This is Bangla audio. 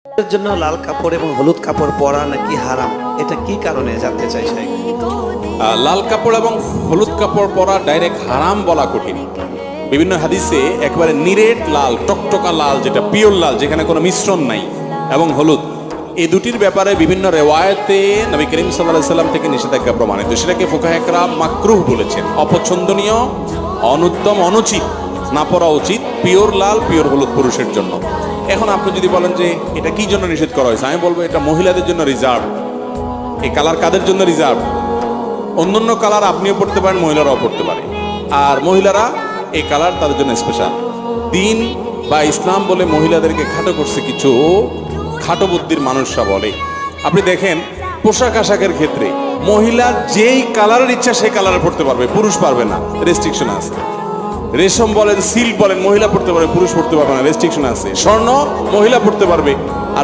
এর জন্য লাল কাপড় এবং হলুদ কাপড় পরা নাকি হারাম, এটা কি কারণে জানতে চাই শাইখ? লাল কাপড় এবং হলুদ কাপড় পরা ডাইরেক্ট হারাম বলা কঠিন। বিভিন্ন হাদিসে একবারে নিরেট লাল, টকটকা লাল, যেটা পিওর লাল, যেখানে কোনো মিশ্রণ নাই, এবং হলুদ, এই দুটির ব্যাপারে বিভিন্ন রেওয়ায়েতে নবী করিম সাল্লাল্লাহু আলাইহি সাল্লাম থেকে নিষেধাজ্ঞা প্রমাণিত। সেটাকে ফুকাহে কেরাম মাকরুহ বলেছেন, অপছন্দনীয়, অনুত্তম, অনুচিত, না পরা উচিত। পিওর লাল, পিওর হলুদ পুরুষের জন্য। এখন আপনি যদি বলেন যে এটা কি জন্য নিষেধ করা হয়েছে, আমি বলবো এটা মহিলাদের জন্য রিজার্ভ। এই কালার কাদের জন্য রিজার্ভ? অন্যান্য কালার আপনিও পড়তে পারেন, মহিলারাও পড়তে পারে, আর মহিলারা এই কালার তাদের জন্য স্পেশাল। দিন বা ইসলাম বলে মহিলাদেরকে খাটো করছে কিছু খাটো বুদ্ধির মানুষরা বলে। আপনি দেখেন পোশাক আশাকের ক্ষেত্রে মহিলা যেই কালারের ইচ্ছা সেই কালারে পড়তে পারবে, পুরুষ পারবে না, রেস্ট্রিকশন আছে। রেশম বলেন, সিল্ক বলেন, মহিলা পড়তে পারবে, পুরুষ পড়তে পারবে না, রেস্ট্রিকশন আছে। স্বর্ণ মহিলা পড়তে পারবে,